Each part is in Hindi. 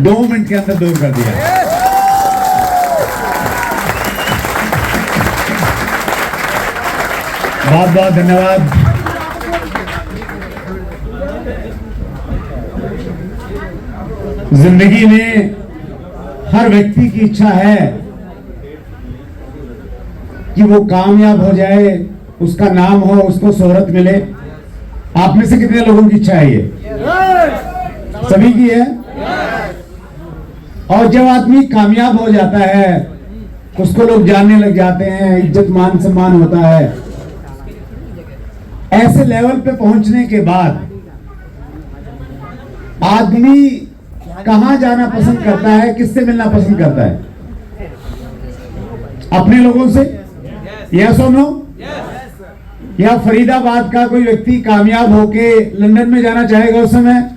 2 मिनट के अंदर दूर कर दिया। बहुत बहुत धन्यवाद। जिंदगी में हर व्यक्ति की इच्छा है कि वो कामयाब हो जाए, उसका नाम हो, उसको शोहरत मिले। आप में से कितने लोगों की इच्छा है ये? सभी की है। और जब आदमी कामयाब हो जाता है, उसको लोग जानने लग जाते हैं, इज्जत मान सम्मान होता है। ऐसे लेवल पे पहुंचने के बाद आदमी कहां जाना पसंद करता है, किससे मिलना पसंद करता है? अपने लोगों से? यस और नो? या फरीदाबाद का कोई व्यक्ति कामयाब होके लंदन में जाना चाहेगा उस समय?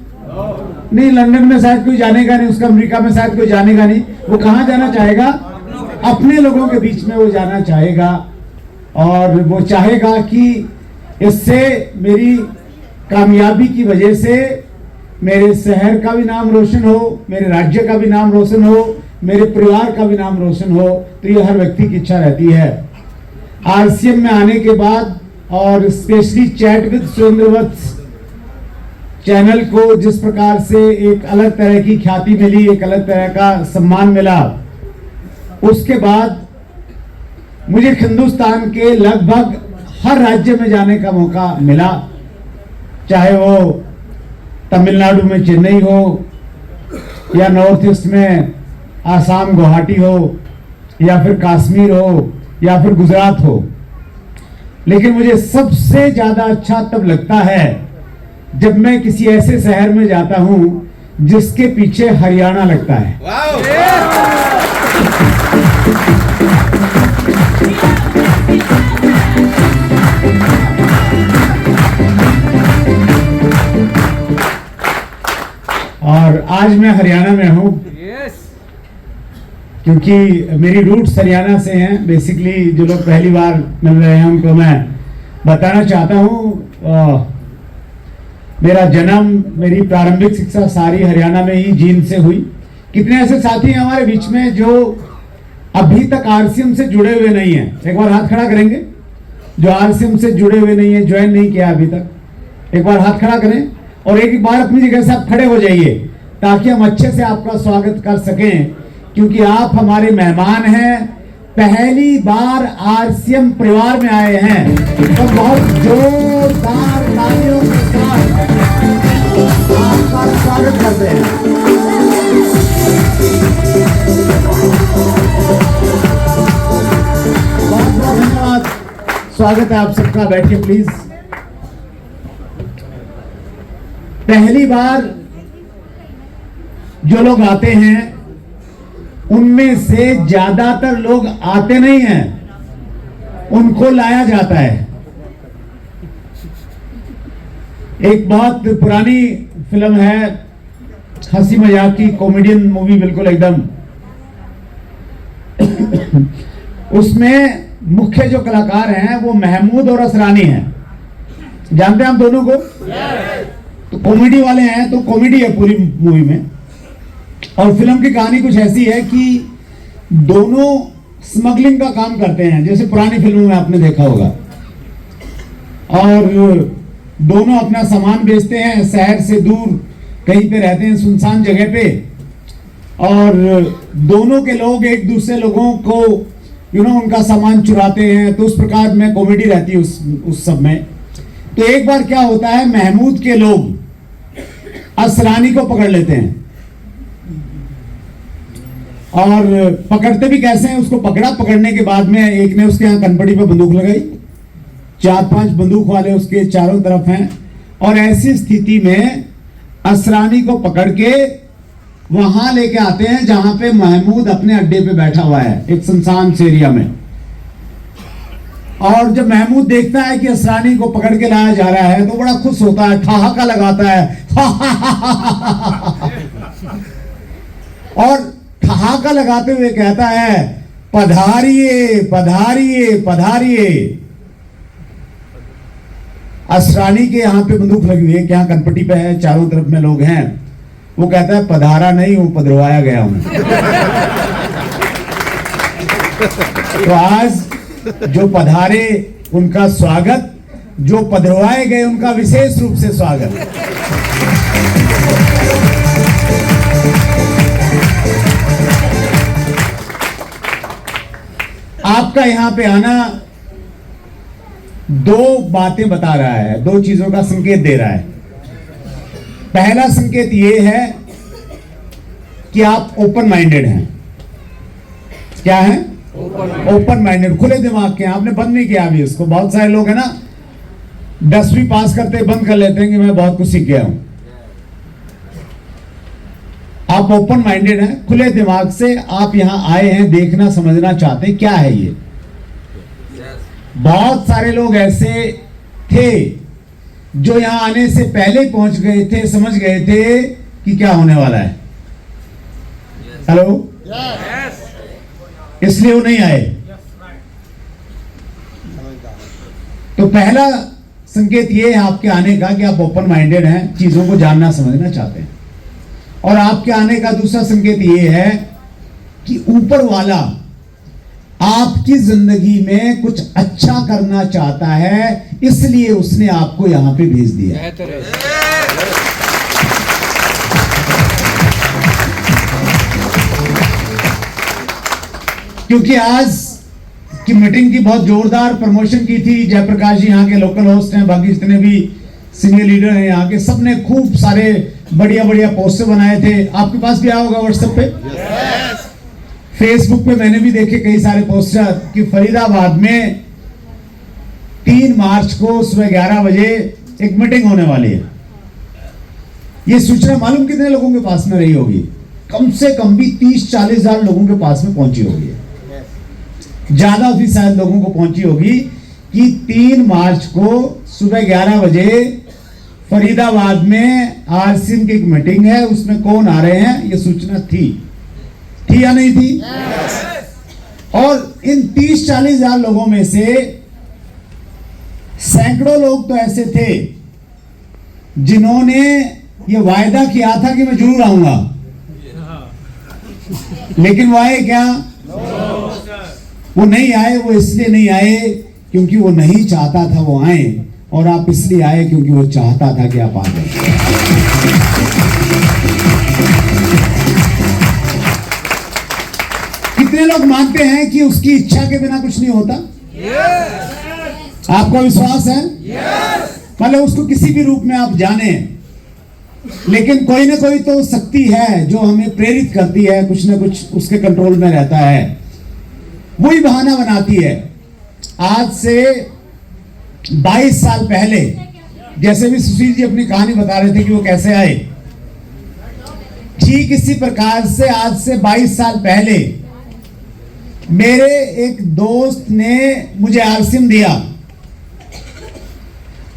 नहीं, लंदन में शायद कोई जानेगा नहीं, उसका अमेरिका में शायद कोई जानेगा नहीं। वो कहां जाना चाहेगा? अपने लोगों के बीच में वो जाना चाहेगा। और वो चाहेगा कि इससे मेरी कामयाबी की वजह से मेरे शहर का भी नाम रोशन हो, मेरे राज्य का भी नाम रोशन हो, मेरे परिवार का भी नाम रोशन हो। तो ये हर व्यक्ति की इच्छा रहती है। आरसीएम में आने के बाद और स्पेशली चैट विद सुरेंद्रवत्स चैनल को जिस प्रकार से एक अलग तरह की ख्याति मिली, एक अलग तरह का सम्मान मिला, उसके बाद मुझे हिंदुस्तान के लगभग हर राज्य में जाने का मौका मिला। चाहे वो तमिलनाडु में चेन्नई हो, या नॉर्थ ईस्ट में आसाम गुवाहाटी हो, या फिर कश्मीर हो, या फिर गुजरात हो। लेकिन मुझे सबसे ज्यादा अच्छा तब लगता है जब मैं किसी ऐसे शहर में जाता हूं जिसके पीछे हरियाणा लगता है। और आज मैं हरियाणा में हूं क्योंकि मेरी रूट्स हरियाणा से हैं। बेसिकली जो लोग पहली बार मिल रहे हैं उनको मैं बताना चाहता हूं, मेरा जन्म, मेरी प्रारंभिक शिक्षा सारी हरियाणा में ही जींद से हुई। कितने ऐसे साथी हैं हमारे बीच में जो अभी तक आरसीएम से जुड़े हुए नहीं हैं? एक बार हाथ खड़ा करेंगे जो आरसीएम से जुड़े हुए नहीं है, ज्वाइन नहीं किया अभी तक। एक बार हाथ खड़ा करें और एक बार अपनी जगह से आप खड़े हो जाइए ताकि हम अच्छे से आपका स्वागत कर सकें, क्योंकि आप हमारे मेहमान हैं, पहली बार आरसीएम परिवार में आए हैं। तो बहुत जोरदार तालियों के साथ आपका स्वागत करते हैं। बहुत बहुत धन्यवाद, स्वागत है आप सबका। बैठिए प्लीज। पहली बार जो लोग आते हैं उनमें से ज्यादातर लोग आते नहीं हैं, उनको लाया जाता है। एक बहुत पुरानी फिल्म है, हंसी मजाक की कॉमेडियन मूवी, बिल्कुल एकदम। उसमें मुख्य जो कलाकार हैं वो महमूद और असरानी हैं। जानते हैं आप दोनों को? तो कॉमेडी वाले हैं, तो कॉमेडी है पूरी मूवी में। और फिल्म की कहानी कुछ ऐसी है कि दोनों स्मगलिंग का काम करते हैं, जैसे पुरानी फिल्मों में आपने देखा होगा। और दोनों अपना सामान बेचते हैं, शहर से दूर कहीं पे रहते हैं, सुनसान जगह पे। और दोनों के लोग एक दूसरे लोगों को उनका सामान चुराते हैं। तो उस प्रकार में कॉमेडी रहती है उस सब में। तो एक बार क्या होता है, महमूद के लोग असरानी को पकड़ लेते हैं। और पकड़ते भी कैसे हैं, उसको पकड़ने के बाद में एक ने उसके यहाँ कनपटी पे बंदूक लगाई, 4-5 बंदूक वाले उसके चारों तरफ हैं। और ऐसी स्थिति में असरानी को पकड़ के वहां लेके आते हैं जहां पे महमूद अपने अड्डे पे बैठा हुआ है, एक सुनसान से एरिया में। और जब महमूद देखता है कि असरानी को पकड़ के लाया जा रहा है तो बड़ा खुश होता है, ठहाका लगाता है और ठहाका लगाते हुए कहता है, पधारिए पधारिए पधारिए। असरानी के यहां पे बंदूक लगी हुई है, यहाँ कनपट्टी पे है, चारों तरफ में लोग हैं। वो कहता है पधारा नहीं हूं, पधरवाया गया हूं। तो आज जो पधारे उनका स्वागत, जो पधरवाए गए उनका विशेष रूप से स्वागत। आपका यहां पे आना दो बातें बता रहा है, दो चीजों का संकेत दे रहा है। पहला संकेत यह है कि आप ओपन माइंडेड हैं। क्या है? ओपन माइंडेड, खुले दिमाग के हैं। आपने बंद नहीं किया अभी इसको। बहुत सारे लोग हैं ना 10वीं पास करते बंद कर लेते हैं कि मैं बहुत कुछ सीख गया हूं। आप ओपन माइंडेड हैं, खुले दिमाग से आप यहां आए हैं, देखना समझना चाहते हैं क्या है ये। बहुत सारे लोग ऐसे थे जो यहां आने से पहले पहुंच गए थे, समझ गए थे कि क्या होने वाला है। हेलो, इसलिए वो नहीं आए। तो पहला संकेत ये है आपके आने का कि आप ओपन माइंडेड हैं, चीजों को जानना समझना चाहते हैं। और आपके आने का दूसरा संकेत ये है कि ऊपर वाला आपकी जिंदगी में कुछ अच्छा करना चाहता है, इसलिए उसने आपको यहां पे भेज दिया। क्योंकि आज की मीटिंग की बहुत जोरदार प्रमोशन की थी। जयप्रकाश जी यहाँ के लोकल होस्ट हैं, बाकी जितने भी सीनियर लीडर हैं यहाँ के, सबने खूब सारे बढ़िया बढ़िया पोस्टर बनाए थे। आपके पास भी आया होगा व्हाट्सएप पे, फेसबुक पे मैंने भी देखे कई सारे पोस्टर कि फरीदाबाद में 3 मार्च को सुबह 11 बजे एक मीटिंग होने वाली है। ये सूचना मालूम कितने लोगों के पास में रही होगी? कम से कम भी 30-40 हजार लोगों के पास में पहुंची होगी, ज्यादा भी शायद लोगों को पहुंची होगी कि 3 मार्च को सुबह 11 बजे फरीदाबाद में आरसीएम की एक मीटिंग है, उसमें कौन आ रहे हैं ये सूचना थी या नहीं थी? और इन 30-40 हजार लोगों में से सैकड़ों लोग तो ऐसे थे जिन्होंने ये वायदा किया था कि मैं जरूर आऊंगा, लेकिन वो आए क्या? वो नहीं आए। वो इसलिए नहीं आए क्योंकि वो नहीं चाहता था वो आए, और आप इसलिए आए क्योंकि वो चाहता था कि आप आ जाए। कितने लोग मानते हैं कि उसकी इच्छा के बिना कुछ नहीं होता? आपको विश्वास है? मतलब उसको किसी भी रूप में आप जाने, लेकिन कोई ना कोई तो शक्ति है जो हमें प्रेरित करती है, कुछ ना कुछ उसके कंट्रोल में रहता है, वही बहाना बनाती है। आज से 22 साल पहले, जैसे भी सुशील जी अपनी कहानी बता रहे थे कि वो कैसे आए, ठीक इसी प्रकार से आज से 22 साल पहले मेरे एक दोस्त ने मुझे आरसीएम दिया,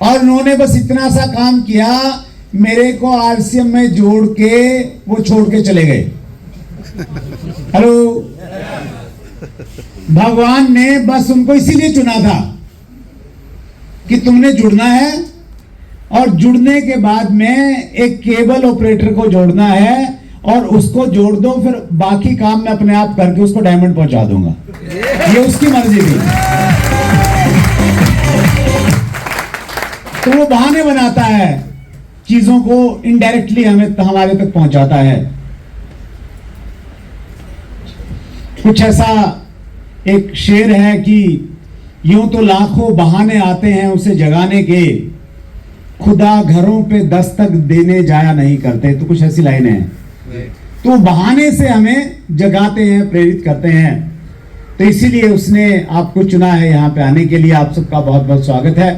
और उन्होंने बस इतना सा काम किया, मेरे को आरसीएम में जोड़ के वो छोड़ के चले गए। हेलो, भगवान ने बस उनको इसीलिए चुना था कि तुमने जुड़ना है, और जुड़ने के बाद में एक केबल ऑपरेटर को जोड़ना है, और उसको जोड़ दो, फिर बाकी काम मैं अपने आप करके उसको डायमंड पहुंचा दूंगा। ये उसकी मर्जी थी। तो वो बहाने बनाता है, चीजों को इनडायरेक्टली हमारे तक पहुंचाता है। कुछ ऐसा एक शेर है कि यूं तो लाखों बहाने आते हैं उसे जगाने के, खुदा घरों पे दस्तक देने जाया नहीं करते। तो कुछ ऐसी लाइनें हैं। तो बहाने से हमें जगाते हैं, प्रेरित करते हैं। तो इसीलिए उसने आपको चुना है यहाँ पे आने के लिए। आप सबका बहुत बहुत स्वागत है।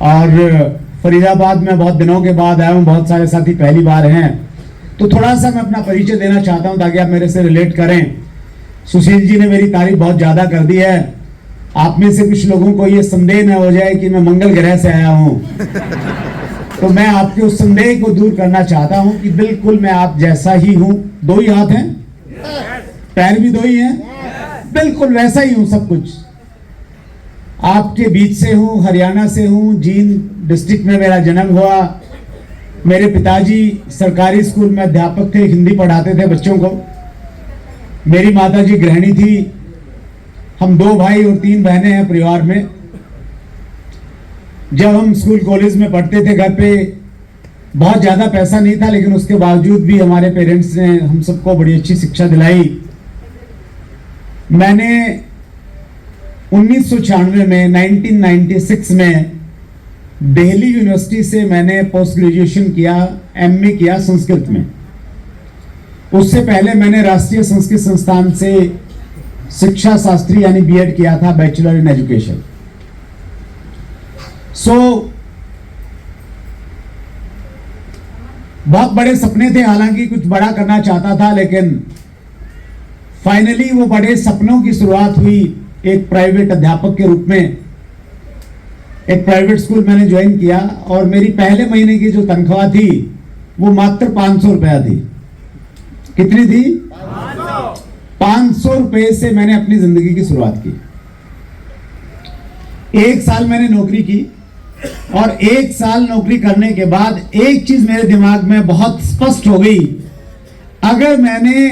और फरीदाबाद में बहुत दिनों के बाद आया हूँ, बहुत सारे साथी पहली बार हैं, तो थोड़ा सा मैं अपना परिचय देना चाहता हूँ ताकि आप मेरे से रिलेट करें। सुशील जी ने मेरी तारीफ बहुत ज्यादा कर दी है। आप में से कुछ लोगों को ये संदेह न हो जाए कि मैं मंगल ग्रह से आया हूं, तो मैं आपके उस संदेह को दूर करना चाहता हूं कि बिल्कुल मैं आप जैसा ही हूं। 2 ही हाथ हैं, पैर भी 2 ही हैं, बिल्कुल वैसा ही हूं सब कुछ। आपके बीच से हूं, हरियाणा से हूं, जींद डिस्ट्रिक्ट में मेरा जन्म हुआ, मेरे पिताजी सरकारी स्कूल में अध्यापक थे, हिंदी पढ़ाते थे बच्चों को। मेरी माताजी गृहिणी थी। हम 2 भाई और 3 बहनें हैं परिवार में। जब हम स्कूल कॉलेज में पढ़ते थे, घर पे बहुत ज्यादा पैसा नहीं था, लेकिन उसके बावजूद भी हमारे पेरेंट्स ने हम सबको बड़ी अच्छी शिक्षा दिलाई। मैंने 1996 में 1996 में दिल्ली यूनिवर्सिटी से मैंने पोस्ट ग्रेजुएशन किया, एमए किया संस्कृत में। उससे पहले मैंने राष्ट्रीय संस्कृत संस्थान से शिक्षा शास्त्री यानी बीएड किया था, बैचलर इन एजुकेशन। बहुत बड़े सपने थे, हालांकि कुछ बड़ा करना चाहता था, लेकिन फाइनली वो बड़े सपनों की शुरुआत हुई एक प्राइवेट अध्यापक के रूप में। एक प्राइवेट स्कूल मैंने ज्वाइन किया और मेरी पहले महीने की जो तनख्वाह थी वो मात्र 500 रुपया थी। कितनी थी? 500 रुपए से मैंने अपनी जिंदगी की शुरुआत की। 1 साल मैंने नौकरी की और 1 साल नौकरी करने के बाद एक चीज मेरे दिमाग में बहुत स्पष्ट हो गई, अगर मैंने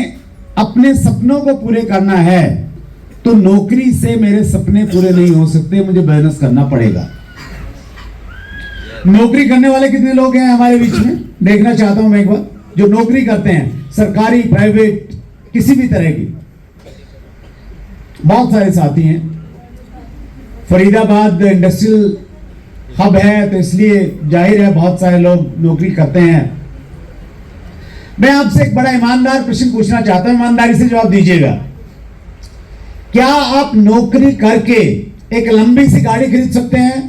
अपने सपनों को पूरे करना है तो नौकरी से मेरे सपने पूरे नहीं हो सकते, मुझे बिजनेस करना पड़ेगा। नौकरी करने वाले कितने लोग हैं हमारे बीच में? देखना चाहता हूं मैं एक बार, जो नौकरी करते हैं, सरकारी, प्राइवेट, किसी भी तरह की। बहुत सारे साथी हैं। फरीदाबाद इंडस्ट्रियल हब है, तो इसलिए जाहिर है बहुत सारे लोग नौकरी करते हैं। मैं आपसे एक बड़ा ईमानदार प्रश्न पूछना चाहता हूं, ईमानदारी से जवाब दीजिएगा। क्या आप नौकरी करके एक लंबी सी गाड़ी खरीद सकते हैं?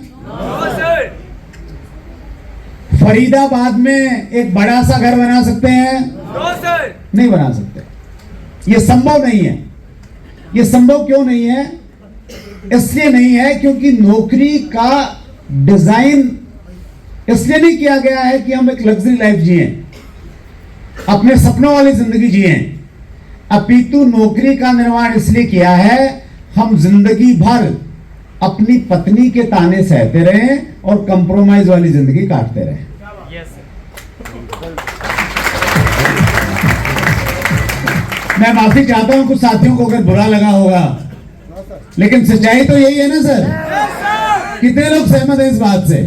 फरीदाबाद में एक बड़ा सा घर बना सकते हैं? नहीं बना सकते। यह संभव नहीं है। यह संभव क्यों नहीं है? इसलिए नहीं है क्योंकि नौकरी का डिजाइन इसलिए नहीं किया गया है कि हम एक लग्जरी लाइफ जिए, अपने सपनों वाली जिंदगी जिए, अपितु नौकरी का निर्माण इसलिए किया है हम जिंदगी भर अपनी पत्नी के ताने सहते रहे और कंप्रोमाइज वाली जिंदगी काटते रहे। मैं माफी चाहता हूं कुछ साथियों को अगर बुरा लगा होगा, लेकिन सच्चाई तो यही है ना सर? कितने लोग सहमत हैं इस बात से?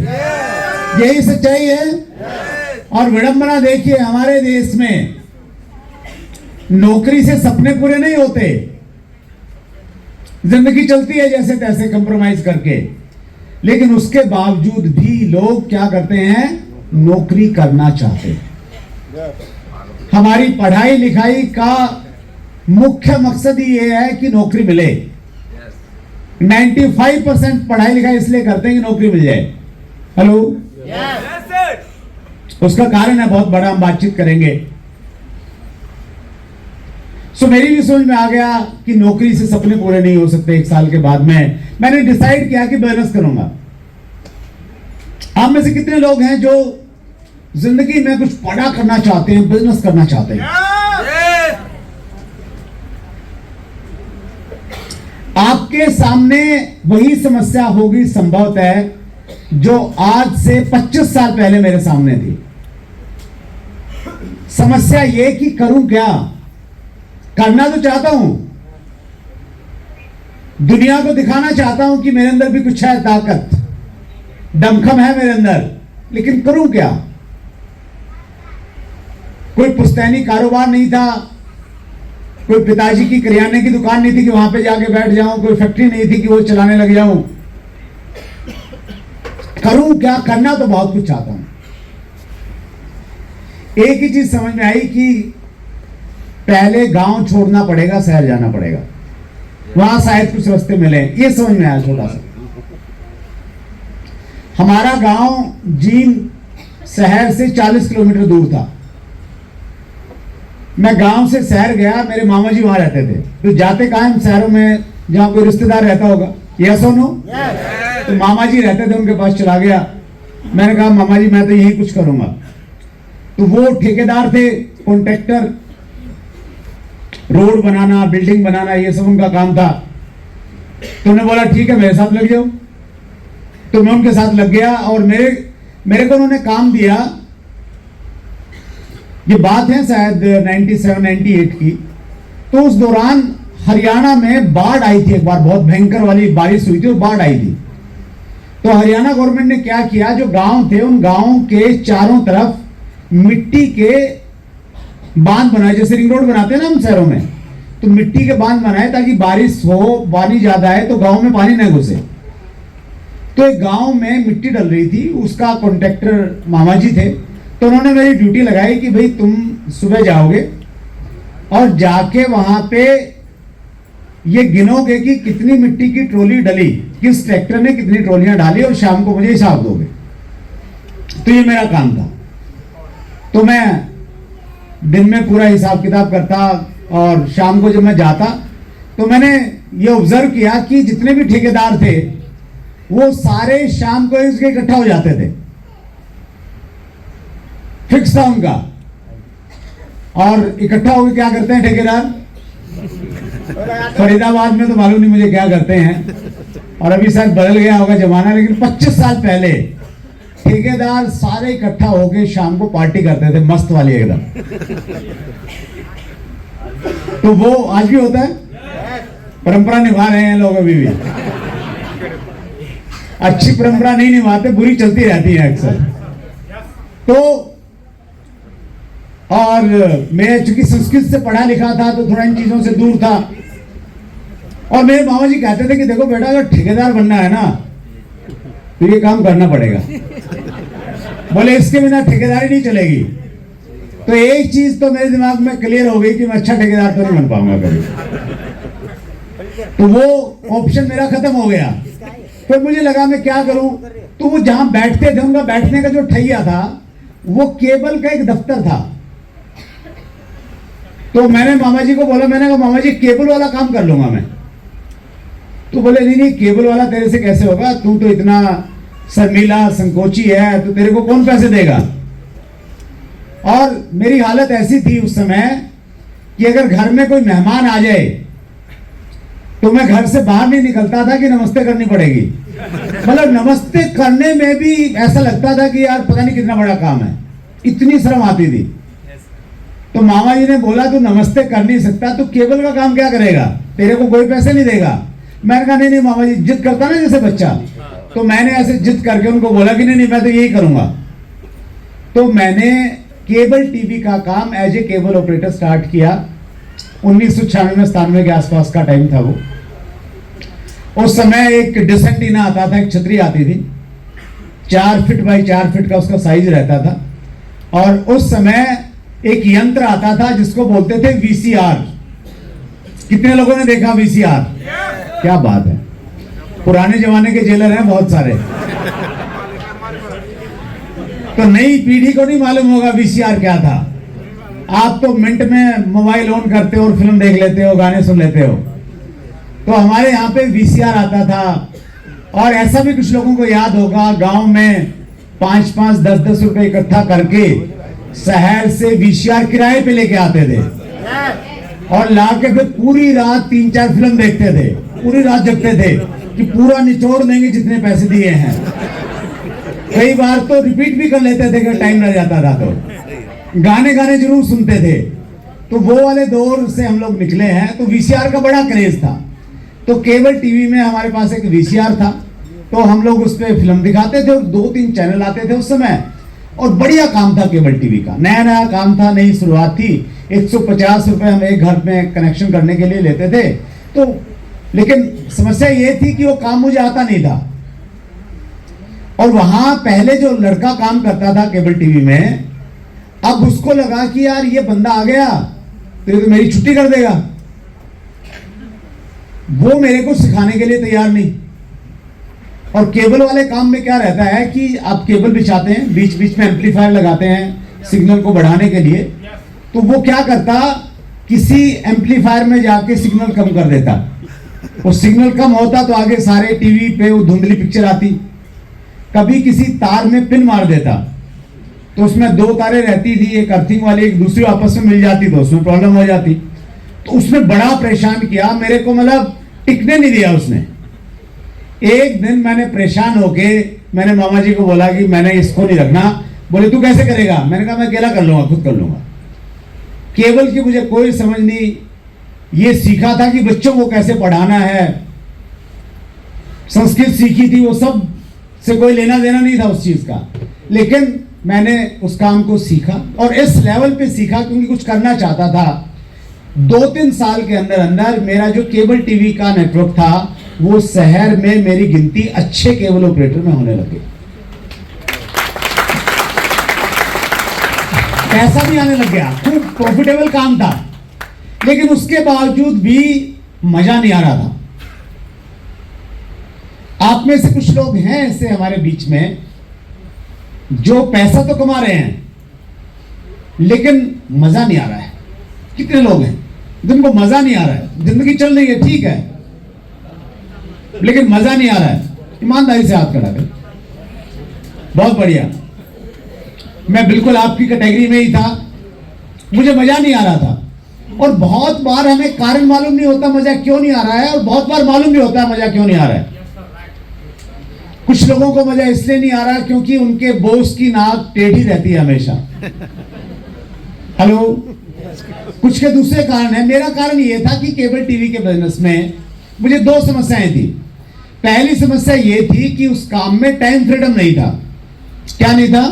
यही सच्चाई है। और विडंबना देखिए, हमारे देश में नौकरी से सपने पूरे नहीं होते, जिंदगी चलती है जैसे तैसे कंप्रोमाइज करके, लेकिन उसके बावजूद भी लोग क्या करते हैं? नौकरी करना चाहते हैं। हमारी पढ़ाई लिखाई का मुख्य मकसद ही यह है कि नौकरी मिले। 95% पढ़ाई लिखाई इसलिए करते हैं कि नौकरी मिल जाए। हेलो, उसका कारण है बहुत बड़ा, हम बातचीत करेंगे। सो मेरी भी समझ में आ गया कि नौकरी से सपने पूरे नहीं हो सकते। 1 साल के बाद में मैंने डिसाइड किया कि बिजनेस करूंगा। आप में से कितने लोग हैं जो जिंदगी में कुछ बड़ा करना चाहते हैं, बिजनेस करना चाहते हैं? आपके सामने वही समस्या होगी संभवतः जो आज से 25 साल पहले मेरे सामने थी। समस्या ये कि करूं क्या? करना तो चाहता हूं, दुनिया को दिखाना चाहता हूं कि मेरे अंदर भी कुछ है, ताकत, दमखम है मेरे अंदर, लेकिन करूं क्या? कोई पुश्तैनी कारोबार नहीं था, कोई पिताजी की किराने की दुकान नहीं थी कि वहां पे जाके बैठ जाऊं, कोई फैक्ट्री नहीं थी कि वो चलाने लग जाऊं। करूं क्या? करना तो बहुत कुछ चाहता हूं। एक ही चीज समझ में आई कि पहले गांव छोड़ना पड़ेगा, शहर जाना पड़ेगा, वहां शायद कुछ रास्ते मिले। ये समझ में आया छोटा सा। हमारा गांव जींद शहर से 40 किलोमीटर दूर था। मैं गांव से शहर गया, मेरे मामा जी वहां रहते थे। तो जाते कहां हम शहरों में जहां कोई रिश्तेदार रहता होगा? यस और नो? तो मामा जी रहते थे, उनके पास चला गया। मैंने कहा मामा जी मैं तो यही कुछ करूंगा। तो वो ठेकेदार थे, कॉन्ट्रैक्टर, रोड बनाना, बिल्डिंग बनाना, ये सब उनका काम था। तो उन्होंने बोला ठीक है मेरे साथ लग जाओ। तो मैं उनके साथ लग गया और मेरे को उन्होंने काम दिया ये बात है शायद 97-98 की। तो उस दौरान हरियाणा में बाढ़ आई थी, एक बार बहुत भयंकर वाली बारिश हुई थी और बाढ़ आई थी। तो हरियाणा गवर्नमेंट ने क्या किया, जो गांव थे उन गांवों के चारों तरफ मिट्टी के बांध बनाए, जैसे रिंग रोड बनाते हैं ना हम शहरों में, तो मिट्टी के बांध बनाए ताकि बारिश हो, पानी ज्यादा है तो गांव में पानी न घुसे। तो एक गांव में मिट्टी डल रही थी, उसका कॉन्ट्रैक्टर मामा जी थे। तो उन्होंने मेरी ड्यूटी लगाई कि भाई तुम सुबह जाओगे और जाके वहां पे ये गिनोगे कि कितनी मिट्टी की ट्रॉली डली, किस ट्रैक्टर ने कितनी ट्रॉलियां डाली, और शाम को मुझे हिसाब दोगे। तो ये मेरा काम था। तो मैं दिन में पूरा हिसाब किताब करता और शाम को जब मैं जाता तो मैंने ये ऑब्जर्व किया कि जितने भी ठेकेदार थे वो सारे शाम को इसके इकट्ठा हो जाते थे, फिक्स था उनका। और इकट्ठा होकर क्या करते हैं ठेकेदार, फरीदाबाद में तो मालूम नहीं मुझे क्या करते हैं, और अभी शायद बदल गया होगा जमाना, लेकिन 25 साल पहले ठेकेदार सारे इकट्ठा होकर शाम को पार्टी करते थे, मस्त वाली एकदम। तो वो आज भी होता है, परंपरा निभा रहे हैं लोग अभी भी। अच्छी परंपरा नहीं निभाते, बुरी चलती रहती है अक्सर। तो और मैं चूंकि संस्कृत से पढ़ा लिखा था तो थोड़ा इन चीजों से दूर था। और मेरे मामा जी कहते थे कि देखो बेटा, अगर ठेकेदार बनना है ना तो ये काम करना पड़ेगा, बोले इसके बिना ठेकेदारी नहीं चलेगी। तो एक चीज तो मेरे दिमाग में क्लियर हो गई कि मैं अच्छा ठेकेदार तो नहीं बन पाऊंगा कभी। तो वो ऑप्शन मेरा खत्म हो गया। फिर मुझे लगा मैं क्या करूं। तो वो जहां बैठते थे, उनका बैठने का जो ठैया था वो केबल का एक दफ्तर था। तो मैंने मामा जी को बोला, मैंने कहा मामा जी केबल वाला काम कर लूंगा मैं। तो बोले नहीं नहीं, केबल वाला तेरे से कैसे होगा, तू तो इतना शर्मीला संकोची है, तो तेरे को कौन पैसे देगा। और मेरी हालत ऐसी थी उस समय कि अगर घर में कोई मेहमान आ जाए तो मैं घर से बाहर नहीं निकलता था कि नमस्ते करनी पड़ेगी। मतलब नमस्ते करने में भी ऐसा लगता था कि यार पता नहीं कितना बड़ा काम है, इतनी शर्म आती थी। तो मामा जी ने बोला तू नमस्ते कर नहीं सकता तो केबल का काम क्या करेगा, तेरे को कोई पैसे नहीं देगा। मैंने कहा नहीं नहीं मामा जी, जिद करता ना जैसे बच्चा। तो मैंने ऐसे जिद करके उनको बोला कि नहीं नहीं मैं तो यही करूंगा। तो मैंने केबल टीवी का काम as a cable operator start किया। 1996-97 के आसपास का टाइम था वो। उस समय एक डिसेंटीना आता था, एक छतरी आती थी, 4 फीट बाई 4 फीट का उसका साइज रहता था। और उस समय एक यंत्र आता था जिसको बोलते थे वीसीआर। कितने लोगों ने देखा वीसीआर? क्या बात है, पुराने जमाने के जेलर हैं बहुत सारे। तो नई पीढ़ी को नहीं मालूम होगा वीसीआर क्या था। आप तो मिनट में मोबाइल ऑन करते हो और फिल्म देख लेते हो, गाने सुन लेते हो। तो हमारे यहाँ पे वीसीआर आता था। और ऐसा भी कुछ लोगों को याद होगा, गांव में 5-5, 10-10 रुपए इकट्ठा करके शहर से वीसीआर किराए पे लेके आते थे और लाके फिर पूरी रात 3-4 फिल्म देखते थे, पूरी रात जगते थे कि पूरा निचोड़ देंगे जितने पैसे दिए हैं। कई बार तो रिपीट भी कर लेते थे कि टाइम रह जाता था। तो गाने जरूर सुनते थे। तो वो वाले दौर से हम लोग निकले हैं। तो वीसीआर का बड़ा क्रेज था। तो केबल टीवी में हमारे पास एक वीसीआर था, तो हम लोग उस पर फिल्म दिखाते थे और 2-3 चैनल आते थे उस समय। और बढ़िया काम था केबल टीवी का, नया नया काम था, नई शुरुआत थी। 150 रुपए हम एक घर में कनेक्शन करने के लिए लेते थे। तो लेकिन समस्या ये थी कि वो काम मुझे आता नहीं था। और वहां पहले जो लड़का काम करता था केबल टीवी में, अब उसको लगा कि यार ये बंदा आ गया तो ये तो मेरी छुट्टी कर देगा। वो मेरे को सिखाने के लिए तैयार नहीं। और केबल वाले काम में क्या रहता है कि आप केबल बिछाते हैं, बीच बीच में एम्पलीफायर लगाते हैं सिग्नल को बढ़ाने के लिए। तो वो क्या करता, किसी एम्पलीफायर में जाके सिग्नल कम कर देता। वो सिग्नल कम होता तो आगे सारे टीवी पे वो धुंधली पिक्चर आती। कभी किसी तार में पिन मार देता तो उसमें 2 तारें रहती थी, एक अर्थिंग वाली, एक दूसरी आपस में मिल जाती तो उसमें प्रॉब्लम हो जाती। तो उसमें बड़ा परेशान किया मेरे को, मतलब टिकने नहीं दिया उसने। एक दिन मैंने परेशान होके मैंने मामा जी को बोला कि मैंने इसको नहीं रखना। बोले तू कैसे करेगा? मैंने कहा मैं अकेला कर लूंगा, खुद कर लूंगा। केबल की मुझे कोई समझ नहीं। ये सीखा था कि बच्चों को कैसे पढ़ाना है, संस्कृत सीखी थी, वो सब से कोई लेना देना नहीं था उस चीज का, लेकिन मैंने उस काम को सीखा और इस लेवल पे सीखा क्योंकि कुछ करना चाहता था। 2-3 साल के अंदर अंदर मेरा जो केबल टीवी का नेटवर्क था वो शहर में मेरी गिनती अच्छे केबल ऑपरेटर में होने लगे। पैसा भी आने लग गया, खूब प्रॉफिटेबल काम था, लेकिन उसके बावजूद भी मजा नहीं आ रहा था। आप में से कुछ लोग हैं ऐसे हमारे बीच में जो पैसा तो कमा रहे हैं लेकिन मजा नहीं आ रहा है। कितने लोग हैं जिनको मजा नहीं आ रहा है? जिंदगी चल रही है, ठीक है, लेकिन मजा नहीं आ रहा है। ईमानदारी से हाथ खड़ा कर। बहुत बढ़िया, मैं बिल्कुल आपकी कैटेगरी में ही था, मुझे मजा नहीं आ रहा था। और बहुत बार हमें कारण मालूम नहीं होता मजा क्यों नहीं आ रहा है, और बहुत बार मालूम भी होता है मजा क्यों नहीं आ रहा है। कुछ लोगों को मजा इसलिए नहीं आ रहा क्योंकि उनके बॉस की नाक टेढ़ी रहती है हमेशा। हेलो, कुछ के दूसरे कारण है। मेरा कारण ये था कि केबल टीवी के बिजनेस में मुझे 2 समस्याएं थी। पहली समस्या ये थी कि उस काम में टाइम फ्रीडम नहीं था। क्या नहीं था?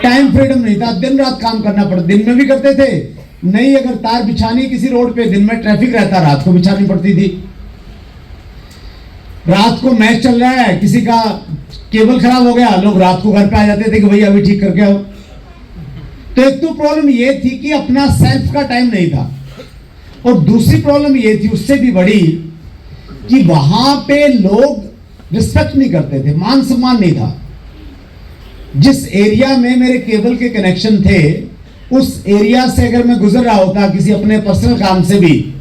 टाइम फ्रीडम नहीं था। दिन रात काम करना पड़ता, दिन में भी करते थे, नहीं अगर तार बिछानी किसी रोड पे, दिन में ट्रैफिक रहता, रात को बिछानी पड़ती थी। रात को मैच चल रहा है, किसी का केबल खराब हो गया, लोग रात को घर पे आ जाते थे कि भैया अभी ठीक करके आओ। तो एक तो प्रॉब्लम ये थी कि अपना सेल्फ का टाइम नहीं था, और दूसरी प्रॉब्लम ये थी उससे भी बड़ी कि वहां पे लोग रिस्पेक्ट नहीं करते थे, मान सम्मान नहीं था। जिस एरिया में मेरे केबल के कनेक्शन थे उस एरिया से अगर मैं गुजर रहा होता किसी अपने पर्सनल काम से भी,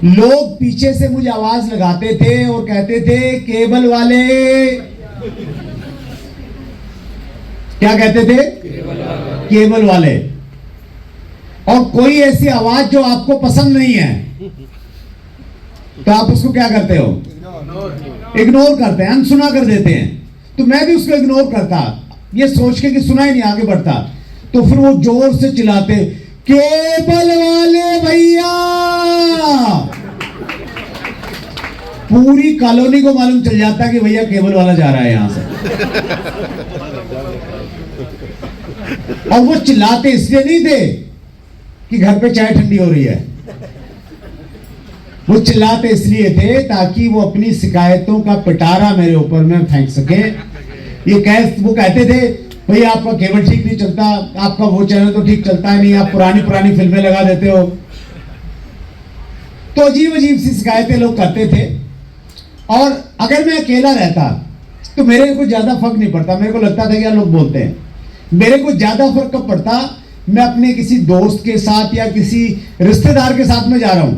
लोग पीछे से मुझे आवाज लगाते थे और कहते थे केबल वाले। क्या कहते थे? केबल वाले। और कोई ऐसी आवाज जो आपको पसंद नहीं है तो आप उसको क्या करते हो? इग्नोर करते हैं, अनसुना कर देते हैं। तो मैं भी उसको इग्नोर करता, ये सोच के कि सुना ही नहीं, आगे बढ़ता। तो फिर वो जोर से चिल्लाते, केबल वाले भैया। पूरी कॉलोनी को मालूम चल जाता कि भैया केबल वाला जा रहा है यहां से। और वो चिल्लाते इसलिए नहीं थे कि घर पे चाय ठंडी हो रही है, वो चिल्लाते इसलिए थे ताकि वो अपनी शिकायतों का पिटारा मेरे ऊपर में फेंक सके। वो कहते थे भैया आपका केबल ठीक नहीं चलता, आपका वो चैनल तो ठीक चलता है नहीं, आप पुरानी पुरानी फिल्में लगा देते हो। तो अजीब अजीब सी शिकायतें लोग करते थे। और अगर मैं अकेला रहता तो मेरे को ज्यादा फर्क नहीं पड़ता, मेरे को लगता था कि यार लोग बोलते हैं। मेरे को ज्यादा फर्क कब पड़ता, मैं अपने किसी दोस्त के साथ या किसी रिश्तेदार के साथ में जा रहा हूं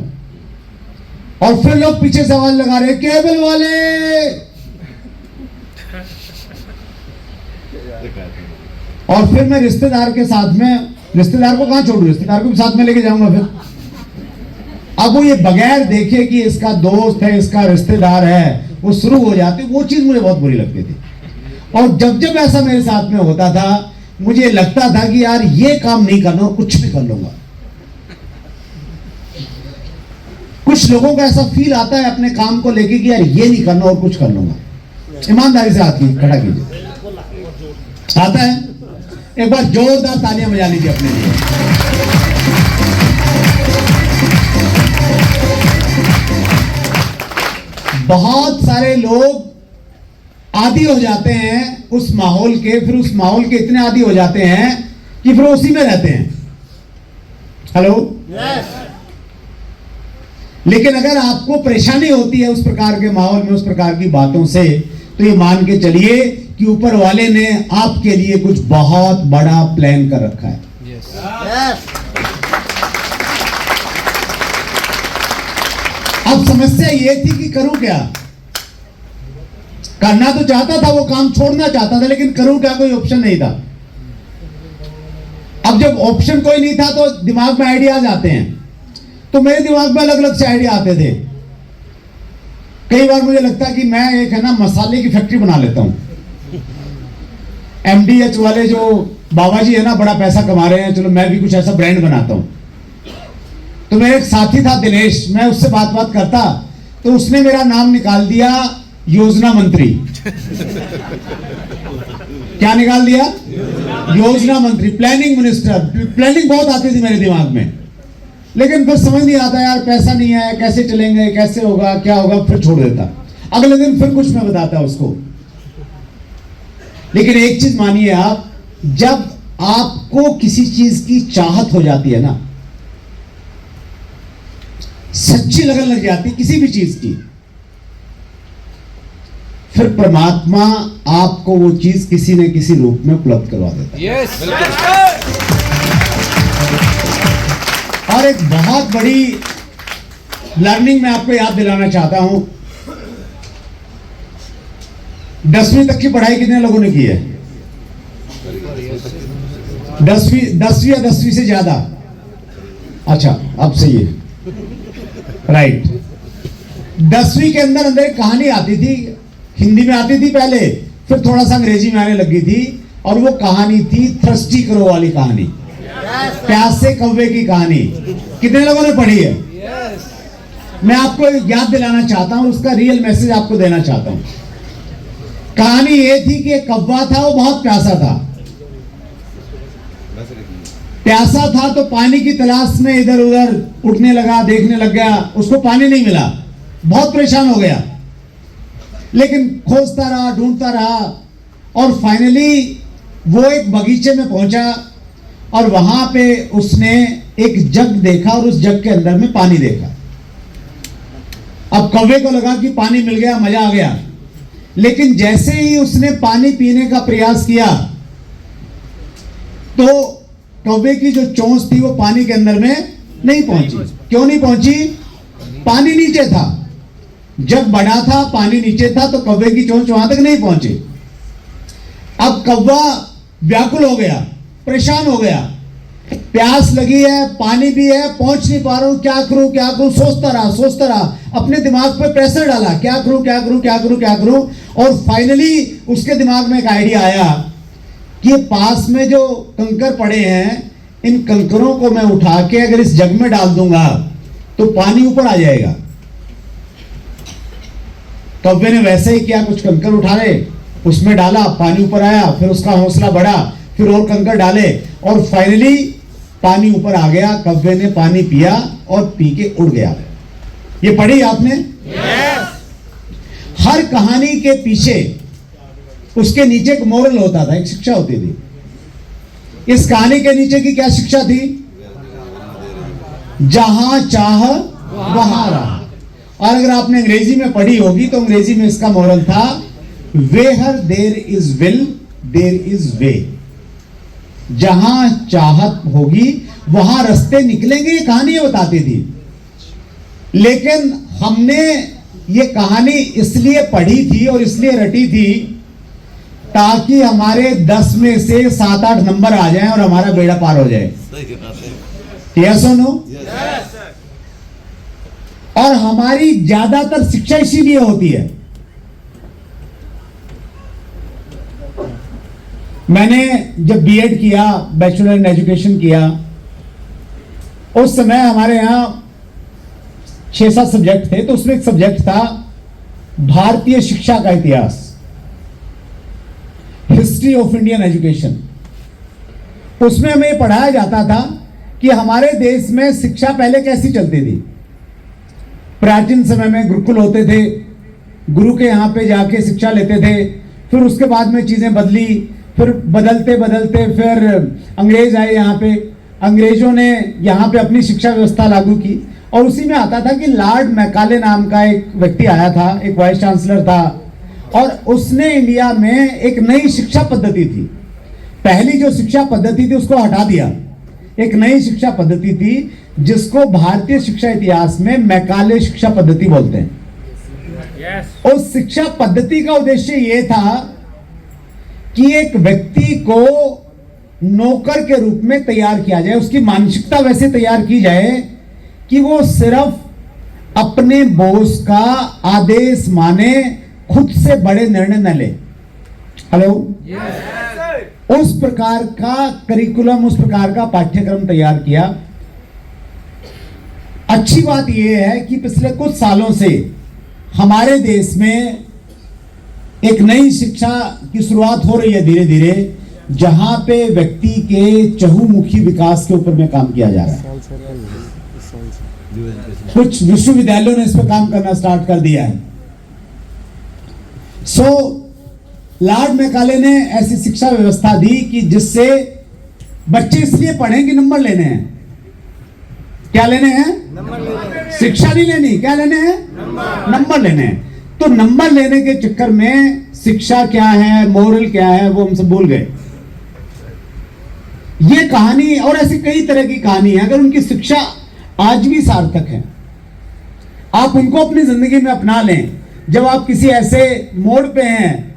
और फिर लोग पीछे से आवाज लगा रहे केबल वाले, और फिर मैं रिश्तेदार के साथ में, रिश्तेदार को कहां छोड़ू, रिश्तेदार को भी साथ में लेके जाऊंगा फिर। अब वो ये बगैर देखे कि इसका दोस्त है, इसका रिश्तेदार है, वो शुरू हो जाते, वो चीज मुझे बहुत बुरी लगती थी। और जब जब ऐसा मेरे साथ में होता था मुझे लगता था कि यार ये काम नहीं करना और कुछ भी कर लूंगा। कुछ लोगों का ऐसा फील आता है अपने काम को लेके कि यार ये नहीं करना और कुछ कर लूंगा। ईमानदारी से हाथ खड़ा कीजिए, आता है? एक बार जोरदार तालियां बजा लीजिए अपने लिए। बहुत सारे लोग आदी हो जाते हैं उस माहौल के, फिर उस माहौल के इतने आदी हो जाते हैं कि फिर उसी में रहते हैं। हेलो, लेकिन अगर आपको परेशानी होती है उस प्रकार के माहौल में, उस प्रकार की बातों से, तो ये मान के चलिए कि ऊपर वाले ने आपके लिए कुछ बहुत बड़ा प्लान कर रखा है। अब समस्या ये थी कि करूं क्या। करना तो चाहता था, वो काम छोड़ना चाहता था, लेकिन करूं क्या, कोई ऑप्शन नहीं था। अब जब ऑप्शन कोई नहीं था तो दिमाग में आइडियाज आते हैं। तो मेरे दिमाग में अलग अलग से आइडिया आते थे। कई बार मुझे लगता कि मैं एक है ना मसाले की फैक्ट्री बना लेता हूं। MDH वाले जो बाबा जी है ना बड़ा पैसा कमा रहे हैं, चलो मैं भी कुछ ऐसा ब्रांड बनाता हूं। तो मेरा एक साथी था दिनेश, मैं उससे बात करता तो उसने मेरा नाम निकाल दिया योजना मंत्री। क्या निकाल दिया? योजना मंत्री, प्लानिंग मिनिस्टर। प्लानिंग बहुत आती थी मेरे दिमाग में, लेकिन फिर समझ नहीं आता यार, पैसा नहीं है, कैसे चलेंगे, कैसे होगा, क्या होगा, फिर छोड़ देता। अगले दिन फिर कुछ मैं बताता उसको। लेकिन एक चीज मानिए आप, जब आपको किसी चीज की चाहत हो जाती है ना, सच्ची लगन लग जाती किसी भी चीज की, फिर परमात्मा आपको वो चीज किसी न किसी रूप में उपलब्ध करवा देता है। यस। और एक बहुत बड़ी लर्निंग मैं आपको याद दिलाना चाहता हूं। 10वीं तक की पढ़ाई कितने लोगों ने की है? 10वीं या 10वीं से ज्यादा? अच्छा, अब सही है, राइट। 10वीं के अंदर अंदर एक कहानी आती थी, हिंदी में आती थी पहले, फिर थोड़ा सा अंग्रेजी में आने लगी थी, और वो कहानी थी थ्रस्टी क्रो वाली कहानी, प्यासे कौवे की कहानी। कितने लोगों ने पढ़ी है? मैं आपको याद दिलाना चाहता हूं, उसका रियल मैसेज आपको देना चाहता हूं। कहानी ये थी कि एक कौवा था, वो बहुत प्यासा था। प्यासा था तो पानी की तलाश में इधर उधर उठने लगा, देखने लग गया, उसको पानी नहीं मिला, बहुत परेशान हो गया। लेकिन खोजता रहा, ढूंढता रहा, और फाइनली वो एक बगीचे में पहुंचा, और वहां पे उसने एक जग देखा, और उस जग के अंदर में पानी देखा। अब कौवे को लगा कि पानी मिल गया, मजा आ गया। लेकिन जैसे ही उसने पानी पीने का प्रयास किया, तो कौवे की जो चोंच थी वो पानी के अंदर में नहीं पहुंची। क्यों नहीं पहुंची? पानी नीचे था। जग बड़ा था, पानी नीचे था, तो कौवे की चोंच वहां तक नहीं पहुंची। अब कौवा व्याकुल हो गया, परेशान हो गया, प्यास लगी है, पानी भी है, पहुंच नहीं पा रहा हूं, क्या करूं क्या करूं, सोचता रहा, अपने दिमाग पे प्रेशर डाला, क्या करूं क्या करूं क्या करूं क्या करूं। और फाइनली उसके दिमाग में एक आइडिया आया कि पास में जो कंकर पड़े हैं, इन कंकरों को मैं उठा के अगर इस जग में डाल दूंगा तो पानी ऊपर आ जाएगा। कौवे ने वैसे ही किया, कुछ कंकर उठाए, उसमें डाला, पानी ऊपर आया, फिर उसका हौसला बढ़ा, फिर और कंकर डाले, और फाइनली पानी ऊपर आ गया। कौवे ने पानी पिया और पी के उड़ गया। ये पढ़ी आपने? हर कहानी के पीछे उसके नीचे एक मोरल होता था, एक शिक्षा होती थी। इस कहानी के नीचे की क्या शिक्षा थी? जहां चाह वहां राह। और अगर आपने अंग्रेजी में पढ़ी होगी तो अंग्रेजी में इसका मोरल था, where there is will there is way. जहां चाहत होगी वहां रास्ते निकलेंगे, ये कहानी बताती थी। लेकिन हमने ये कहानी इसलिए पढ़ी थी और इसलिए रटी थी ताकि हमारे 10 में से 7-8 नंबर आ जाएं और हमारा बेड़ा पार हो जाए। यस और नो? और हमारी ज्यादातर शिक्षा इसीलिए होती है। मैंने जब बीएड किया, बैचलर इन एजुकेशन किया, उस समय हमारे यहां 6-7 सब्जेक्ट थे, तो उसमें एक सब्जेक्ट था भारतीय शिक्षा का इतिहास, हिस्ट्री ऑफ इंडियन एजुकेशन। उसमें हमें पढ़ाया जाता था कि हमारे देश में शिक्षा पहले कैसी चलती थी। प्राचीन समय में गुरुकुल होते थे, गुरु के यहाँ पे जाके शिक्षा लेते थे, फिर उसके बाद में चीजें बदली, फिर बदलते बदलते फिर अंग्रेज आए यहाँ पे, अंग्रेजों ने यहाँ पे अपनी शिक्षा व्यवस्था लागू की, और उसी में आता था कि लॉर्ड मैकाले नाम का एक व्यक्ति आया था, एक वाइस चांसलर था, और उसने इंडिया में एक नई शिक्षा पद्धति थी, पहली जो शिक्षा पद्धति थी उसको हटा दिया, एक नई शिक्षा पद्धति थी जिसको भारतीय शिक्षा इतिहास में मैकाले शिक्षा पद्धति बोलते हैं। उस शिक्षा पद्धति का उद्देश्य यह था कि एक व्यक्ति को नौकर के रूप में तैयार किया जाए, उसकी मानसिकता वैसे तैयार की जाए कि वो सिर्फ अपने बॉस का आदेश माने, खुद से बड़े निर्णय न ले। हेलो? उस प्रकार का करिकुलम, उस प्रकार का पाठ्यक्रम तैयार किया। अच्छी बात यह है कि पिछले कुछ सालों से हमारे देश में एक नई शिक्षा की शुरुआत हो रही है धीरे धीरे, जहां पे व्यक्ति के चहुमुखी विकास के ऊपर में काम किया जा रहा है। कुछ विश्वविद्यालयों ने इस पर काम करना स्टार्ट कर दिया है। लॉर्ड मैकाले ने ऐसी शिक्षा व्यवस्था दी कि जिससे बच्चे इसलिए पढ़ें कि नंबर लेने हैं। क्या लेने हैं? शिक्षा नहीं लेनी, क्या लेने हैं? नंबर लेने हैं। तो नंबर लेने के चक्कर में शिक्षा क्या है, मोरल क्या है, वो हम सब भूल गए। ये कहानी और ऐसी कई तरह की कहानी है। अगर उनकी शिक्षा आज भी सार्थक है, आप उनको अपनी जिंदगी में अपना लें। जब आप किसी ऐसे मोड़ पे हैं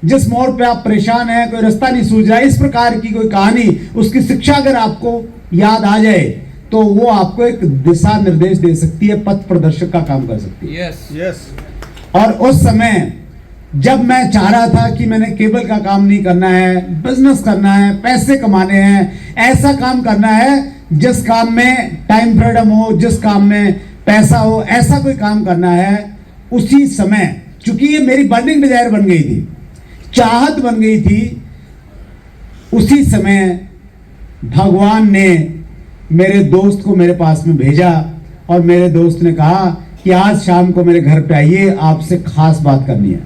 जिस मोड़ पे आप परेशान हैं, कोई रास्ता नहीं सूझ रहा, इस प्रकार की कोई कहानी, उसकी शिक्षा अगर आपको याद आ जाए तो वो आपको एक दिशा निर्देश दे सकती है, पथ प्रदर्शक का काम कर सकती है। यस। और उस समय जब मैं चाह रहा था कि मैंने केबल का काम नहीं करना है, बिजनेस करना है, पैसे कमाने हैं, ऐसा काम करना है जिस काम में टाइम फ्रीडम हो, जिस काम में पैसा हो, ऐसा कोई काम करना है, उसी समय चूंकि ये मेरी बर्निंग डिजायर बन गई थी, चाहत बन गई थी, उसी समय भगवान ने मेरे दोस्त को मेरे पास में भेजा और मेरे दोस्त ने कहा कि आज शाम को मेरे घर पे आइए, आपसे खास बात करनी है।